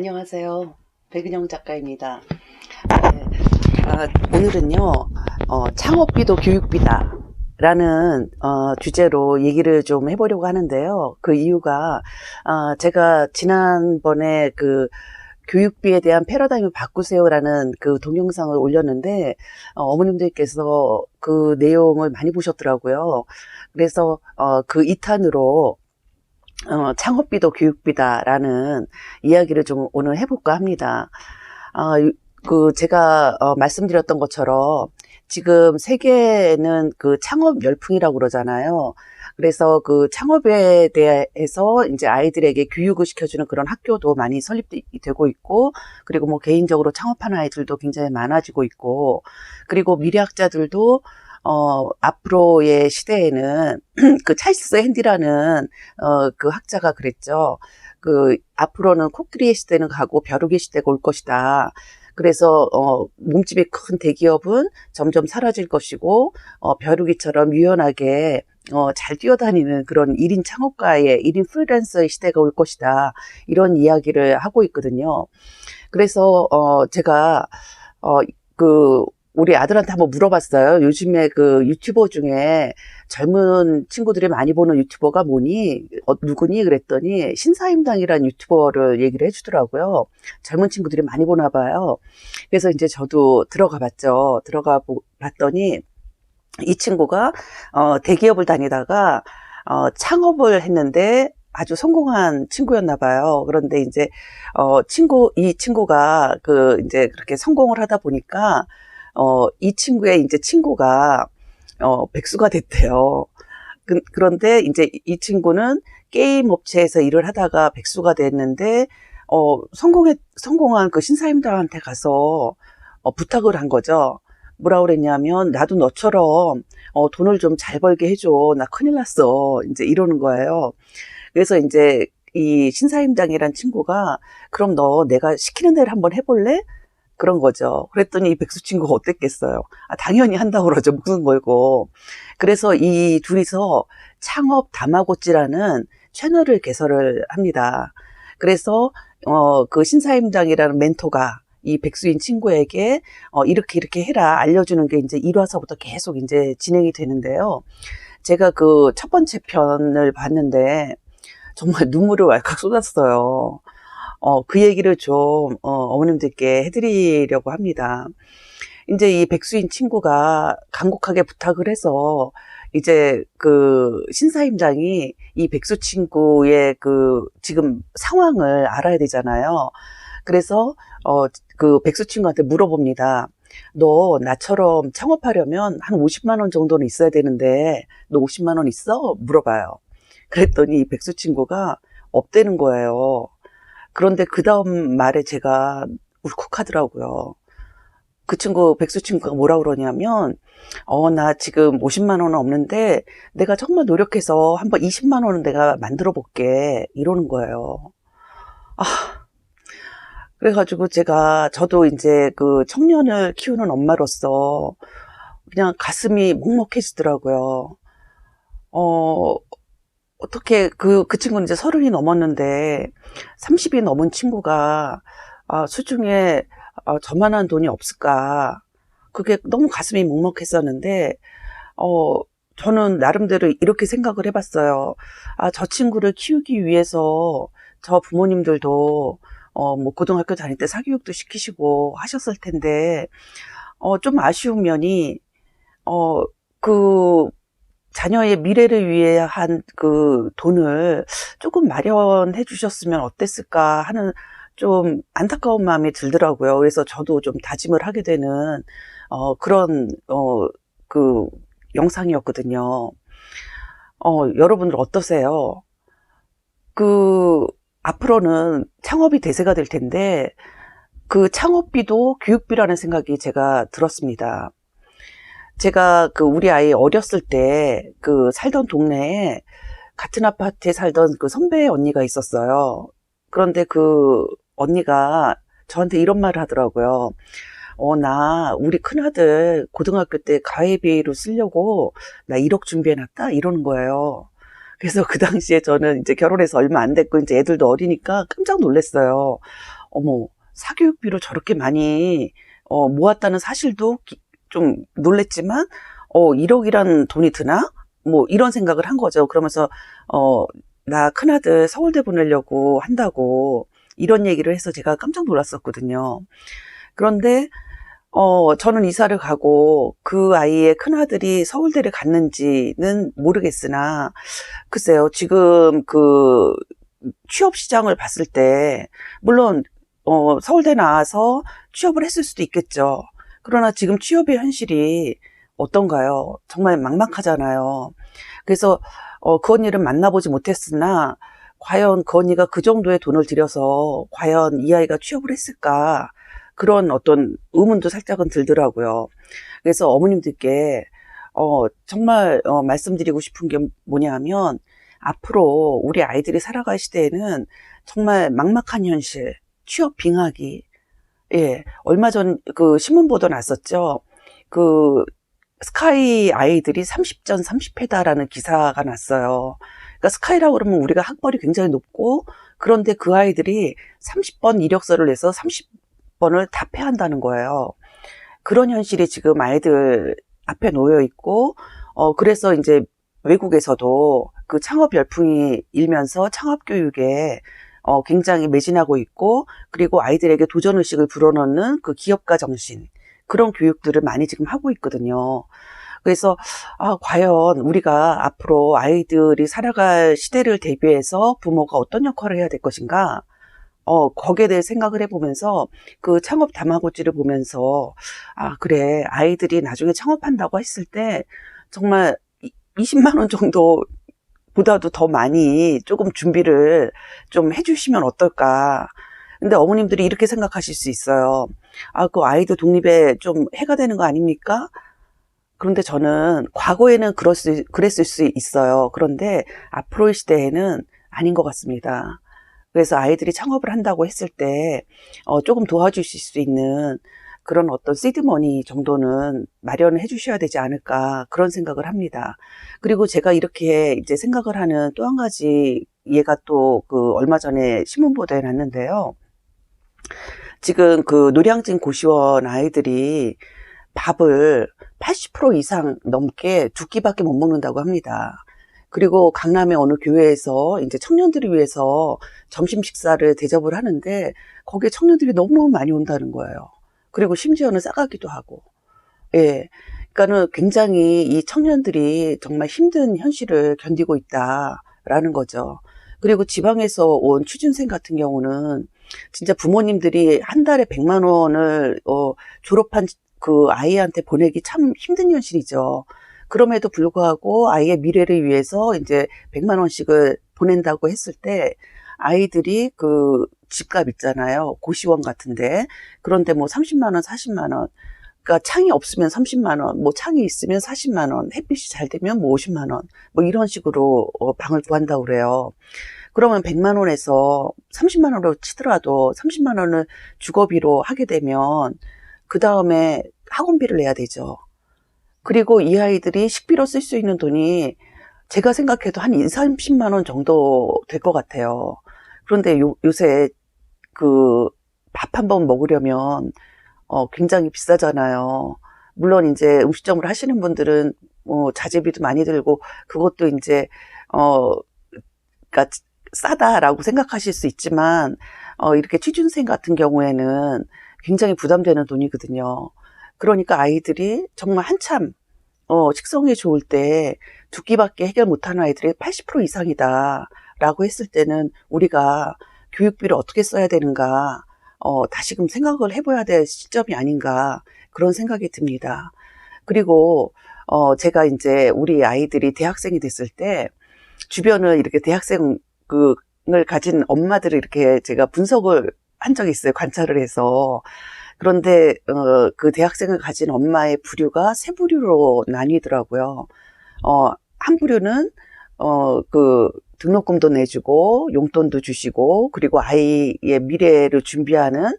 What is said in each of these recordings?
안녕하세요. 백은영 작가입니다. 네, 오늘은요, 창업비도 교육비다 라는 주제로 얘기를 좀 해보려고 하는데요. 그 이유가 제가 지난번에 그 교육비에 대한 패러다임을 바꾸세요라는 그 동영상을 올렸는데 어머님들께서 그 내용을 많이 보셨더라고요. 그래서 그 2탄으로 창업비도 교육비다라는 이야기를 좀 오늘 해볼까 합니다. 제가 말씀드렸던 것처럼 지금 세계는 그 창업 열풍이라고 그러잖아요. 그래서 그 창업에 대해서 이제 아이들에게 교육을 시켜주는 그런 학교도 많이 설립되고 있고, 그리고 뭐 개인적으로 창업하는 아이들도 굉장히 많아지고 있고, 그리고 미래학자들도 앞으로의 시대에는 그 찰스 핸디라는 그 학자가 그랬죠. 그 앞으로는 코끼리의 시대는 가고 벼룩의 시대가 올 것이다. 그래서 몸집이 큰 대기업은 점점 사라질 것이고 벼룩이처럼 유연하게 잘 뛰어다니는 그런 1인 창업가의 1인 프리랜서의 시대가 올 것이다. 이런 이야기를 하고 있거든요. 그래서 제가 우리 아들한테 한번 물어봤어요. 요즘에 그 유튜버 중에 젊은 친구들이 많이 보는 유튜버가 뭐니? 누구니? 그랬더니 신사임당이라는 유튜버를 얘기를 해주더라고요. 젊은 친구들이 많이 보나 봐요. 그래서 이제 저도 들어가 봤죠. 봤더니 이 친구가 대기업을 다니다가 창업을 했는데 아주 성공한 친구였나 봐요. 그런데 이제 이 친구가 이제 그렇게 성공을 하다 보니까 이 친구의 이제 친구가 백수가 됐대요. 그런데 이제 이 친구는 게임 업체에서 일을 하다가 백수가 됐는데 성공한 그 신사임당한테 가서 부탁을 한 거죠. 뭐라 그랬냐면 나도 너처럼 돈을 좀 잘 벌게 해줘. 나 큰일 났어. 이제 이러는 거예요. 그래서 이제 이 신사임당이란 친구가 그럼 너 내가 시키는 대로 한번 해볼래? 그런 거죠. 그랬더니 이 백수 친구가 어땠겠어요? 당연히 한다고 그러죠. 목숨 걸고. 그래서 이 둘이서 창업 다마고찌라는 채널을 개설을 합니다. 그래서 그 신사임당이라는 멘토가 이 백수인 친구에게 이렇게 해라 알려주는 게 이제 1화서부터 계속 이제 진행이 되는데요. 제가 그 첫 번째 편을 봤는데 정말 눈물을 왈칵 쏟았어요. 그 얘기를 좀 어머님들께 해드리려고 합니다. 이제 이 백수인 친구가 간곡하게 부탁을 해서 이제 그 신사임당이 이 백수 친구의 그 지금 상황을 알아야 되잖아요. 그래서 그 백수 친구한테 물어봅니다. 너 나처럼 창업하려면 한 50만 원 정도는 있어야 되는데 너 50만 원 있어? 물어봐요. 그랬더니 이 백수 친구가 없대는 거예요. 그런데 그 다음 말에 제가 울컥하더라고요. 백수 친구가 뭐라 그러냐면, 나 지금 50만 원은 없는데, 내가 정말 노력해서 한번 20만 원은 내가 만들어 볼게. 이러는 거예요. 그래가지고 저도 이제 그 청년을 키우는 엄마로서 그냥 가슴이 먹먹해지더라고요. 어떻게 그 친구는 이제 30이 넘었는데 30이 넘은 친구가 수중에 저만한 돈이 없을까? 그게 너무 가슴이 먹먹했었는데 저는 나름대로 이렇게 생각을 해봤어요. 저 친구를 키우기 위해서 저 부모님들도 뭐 고등학교 다닐 때 사교육도 시키시고 하셨을 텐데 좀 아쉬운 면이 그 자녀의 미래를 위해 한 그 돈을 조금 마련해 주셨으면 어땠을까 하는 좀 안타까운 마음이 들더라고요. 그래서 저도 좀 다짐을 하게 되는 그런 그 영상이었거든요. 여러분들 어떠세요? 앞으로는 창업이 대세가 될 텐데 그 창업비도 교육비라는 생각이 제가 들었습니다. 제가 우리 아이 어렸을 때 살던 동네에 같은 아파트에 살던 그 선배 언니가 있었어요. 그런데 그 언니가 저한테 이런 말을 하더라고요. 나 우리 큰아들 고등학교 때 가회비로 쓰려고 나 1억 준비해놨다? 이러는 거예요. 그래서 그 당시에 저는 이제 결혼해서 얼마 안 됐고 이제 애들도 어리니까 깜짝 놀랐어요. 어머, 사교육비로 저렇게 많이 모았다는 사실도 좀 놀랬지만 1억이란 돈이 드나? 뭐 이런 생각을 한 거죠. 그러면서 나 큰아들 서울대 보내려고 한다고 이런 얘기를 해서 제가 깜짝 놀랐었거든요. 그런데 저는 이사를 가고 그 아이의 큰아들이 서울대를 갔는지는 모르겠으나 글쎄요. 지금 그 취업 시장을 봤을 때 물론 서울대 나와서 취업을 했을 수도 있겠죠. 그러나 지금 취업의 현실이 어떤가요? 정말 막막하잖아요. 그래서 그 언니를 만나보지 못했으나 과연 그 언니가 그 정도의 돈을 들여서 과연 이 아이가 취업을 했을까? 그런 어떤 의문도 살짝은 들더라고요. 그래서 어머님들께 정말 말씀드리고 싶은 게 뭐냐면 앞으로 우리 아이들이 살아갈 시대에는 정말 막막한 현실, 취업 빙하기. 예, 얼마 전 그 신문 보도 났었죠. 그 스카이 아이들이 30전 30패다라는 기사가 났어요. 그러니까 스카이라고 그러면 우리가 학벌이 굉장히 높고 그런데 그 아이들이 30번 이력서를 내서 30번을 다 패한다는 거예요. 그런 현실이 지금 아이들 앞에 놓여 있고 그래서 이제 외국에서도 그 창업 열풍이 일면서 창업 교육에 굉장히 매진하고 있고 그리고 아이들에게 도전의식을 불어넣는 그 기업가 정신 그런 교육들을 많이 지금 하고 있거든요. 그래서 과연 우리가 앞으로 아이들이 살아갈 시대를 대비해서 부모가 어떤 역할을 해야 될 것인가 거기에 대해 생각을 해보면서 그 창업 다마고찌를 보면서 그래 아이들이 나중에 창업한다고 했을 때 정말 20만 원 정도 보다도 더 많이 조금 준비를 좀 해주시면 어떨까. 근데 어머님들이 이렇게 생각하실 수 있어요. 그 아이들 독립에 좀 해가 되는 거 아닙니까? 그런데 저는 과거에는 그랬을 수 있어요. 그런데 앞으로의 시대에는 아닌 것 같습니다. 그래서 아이들이 창업을 한다고 했을 때 조금 도와주실 수 있는 그런 어떤 시드머니 정도는 마련을 해주셔야 되지 않을까 그런 생각을 합니다. 그리고 제가 이렇게 이제 생각을 하는 또 한 가지 얘가 또 그 얼마 전에 신문 보도에 났는데요. 지금 그 노량진 고시원 아이들이 밥을 80% 이상 넘게 두 끼밖에 못 먹는다고 합니다. 그리고 강남의 어느 교회에서 이제 청년들을 위해서 점심 식사를 대접을 하는데 거기에 청년들이 너무너무 많이 온다는 거예요. 그리고 심지어는 싸가기도 하고. 예. 그러니까는 굉장히 이 청년들이 정말 힘든 현실을 견디고 있다라는 거죠. 그리고 지방에서 온 취준생 같은 경우는 진짜 부모님들이 한 달에 100만 원을 졸업한 그 아이한테 보내기 참 힘든 현실이죠. 그럼에도 불구하고 아이의 미래를 위해서 이제 100만 원씩을 보낸다고 했을 때 아이들이 그 집값 있잖아요. 고시원 같은데. 그런데 뭐 30만 원, 40만 원. 그러니까 창이 없으면 30만 원, 뭐 창이 있으면 40만 원, 햇빛이 잘 되면 뭐 50만 원. 뭐 이런 식으로 방을 구한다고 그래요. 그러면 100만 원에서 30만 원으로 치더라도 30만 원을 주거비로 하게 되면 그다음에 학원비를 내야 되죠. 그리고 이 아이들이 식비로 쓸 수 있는 돈이 제가 생각해도 한 2, 30만 원 정도 될 것 같아요. 그런데 요새 그 밥 한 번 먹으려면 굉장히 비싸잖아요. 물론 이제 음식점을 하시는 분들은 자재비도 많이 들고 그것도 이제 그러니까 싸다라고 생각하실 수 있지만 이렇게 취준생 같은 경우에는 굉장히 부담되는 돈이거든요. 그러니까 아이들이 정말 한참 식성이 좋을 때 두 끼밖에 해결 못하는 아이들이 80% 이상이다라고 했을 때는 우리가 교육비를 어떻게 써야 되는가 다시금 생각을 해봐야 될 시점이 아닌가 그런 생각이 듭니다. 그리고 제가 이제 우리 아이들이 대학생이 됐을 때 주변을 이렇게 대학생을 가진 엄마들을 이렇게 제가 분석을 한 적이 있어요. 관찰을 해서. 그런데 그 대학생을 가진 엄마의 부류가 세 부류로 나뉘더라고요. 한 부류는 그 등록금도 내주고 용돈도 주시고 그리고 아이의 미래를 준비하는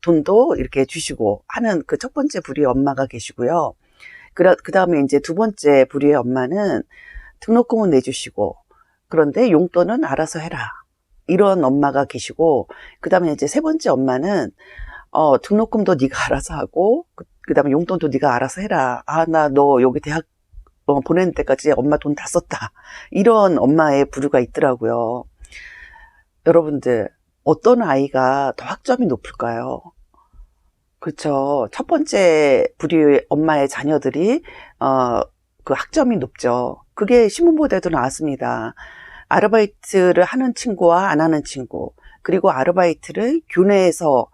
돈도 이렇게 주시고 하는 그 첫 번째 부류의 엄마가 계시고요. 그 다음에 이제 두 번째 부류의 엄마는 등록금은 내주시고 그런데 용돈은 알아서 해라. 이런 엄마가 계시고, 그 다음에 이제 세 번째 엄마는 등록금도 네가 알아서 하고, 그 다음에 용돈도 네가 알아서 해라. 아, 나 너 여기 대학 보내는 때까지 엄마 돈 다 썼다. 이런 엄마의 부류가 있더라고요. 여러분들, 어떤 아이가 더 학점이 높을까요? 그렇죠. 첫 번째 부류의 엄마의 자녀들이 그 학점이 높죠. 그게 신문보도에도 나왔습니다. 아르바이트를 하는 친구와 안 하는 친구, 그리고 아르바이트를 교내에서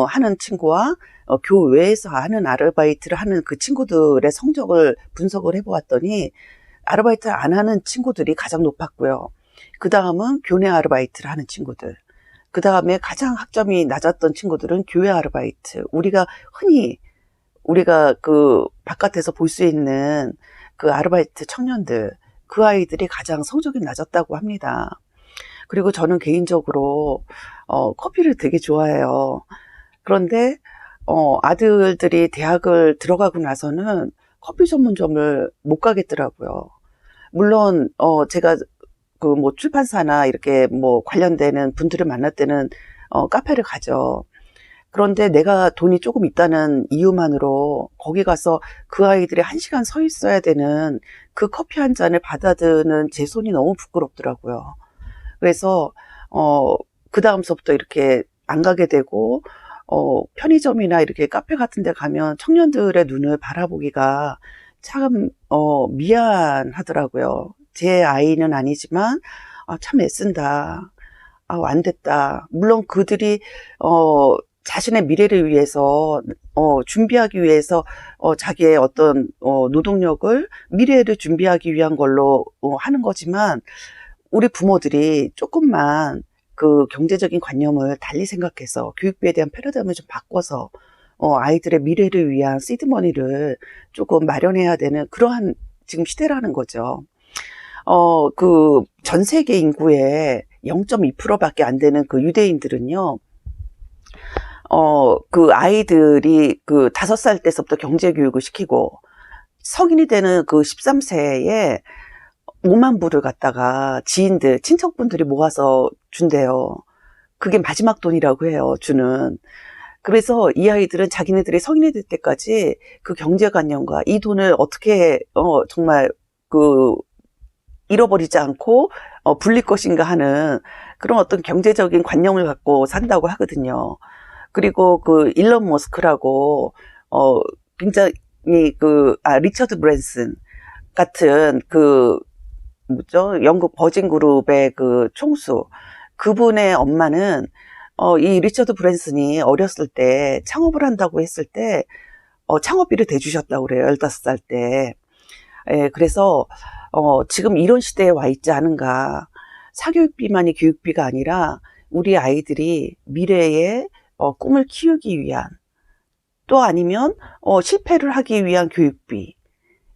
하는 친구와 교외에서 하는 아르바이트를 하는 그 친구들의 성적을 분석을 해보았더니 아르바이트를 안 하는 친구들이 가장 높았고요. 그 다음은 교내 아르바이트를 하는 친구들, 그 다음에 가장 학점이 낮았던 친구들은 교외 아르바이트. 우리가 그 바깥에서 볼 수 있는 그 아르바이트 청년들, 그 아이들이 가장 성적이 낮았다고 합니다. 그리고 저는 개인적으로 커피를 되게 좋아해요. 그런데 아들들이 대학을 들어가고 나서는 커피 전문점을 못 가겠더라고요. 물론 제가 그 뭐 출판사나 이렇게 뭐 관련되는 분들을 만날 때는 카페를 가죠. 그런데 내가 돈이 조금 있다는 이유만으로 거기 가서 그 아이들이 1시간 서 있어야 되는 그 커피 한 잔을 받아드는 제 손이 너무 부끄럽더라고요. 그래서 그 다음서부터 이렇게 안 가게 되고, 편의점이나 이렇게 카페 같은 데 가면 청년들의 눈을 바라보기가 참 미안하더라고요. 제 아이는 아니지만 참 애쓴다. 안 됐다. 물론 그들이 자신의 미래를 위해서 준비하기 위해서 자기의 어떤 노동력을 미래를 준비하기 위한 걸로 하는 거지만, 우리 부모들이 조금만 그 경제적인 관념을 달리 생각해서 교육비에 대한 패러다임을 좀 바꿔서 아이들의 미래를 위한 시드머니를 조금 마련해야 되는 그러한 지금 시대라는 거죠. 그 전 세계 인구의 0.2%밖에 안 되는 그 유대인들은요, 그 아이들이 그 5살 때서부터 경제 교육을 시키고 성인이 되는 그 13세에 5만 불을 갖다가 지인들, 친척분들이 모아서 준대요. 그게 마지막 돈이라고 해요, 주는. 그래서 이 아이들은 자기네들이 성인이 될 때까지 그 경제관념과 이 돈을 어떻게 정말 그 잃어버리지 않고 불릴 것인가 하는 그런 어떤 경제적인 관념을 갖고 산다고 하거든요. 그리고 그 일론 머스크라고 굉장히 리처드 브랜슨 같은 그 뭐죠? 영국 버진 그룹의 그 총수, 그분의 엄마는 이 리처드 브랜슨이 어렸을 때 창업을 한다고 했을 때 창업비를 대주셨다고 그래요. 15살 때. 예, 그래서 지금 이런 시대에 와 있지 않은가. 사교육비만이 교육비가 아니라 우리 아이들이 미래에 꿈을 키우기 위한, 또 아니면 실패를 하기 위한 교육비,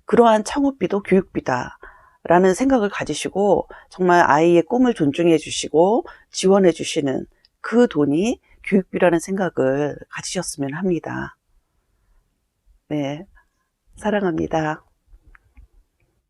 그러한 창업비도 교육비다 라는 생각을 가지시고 정말 아이의 꿈을 존중해 주시고 지원해 주시는 그 돈이 교육비라는 생각을 가지셨으면 합니다. 네, 사랑합니다.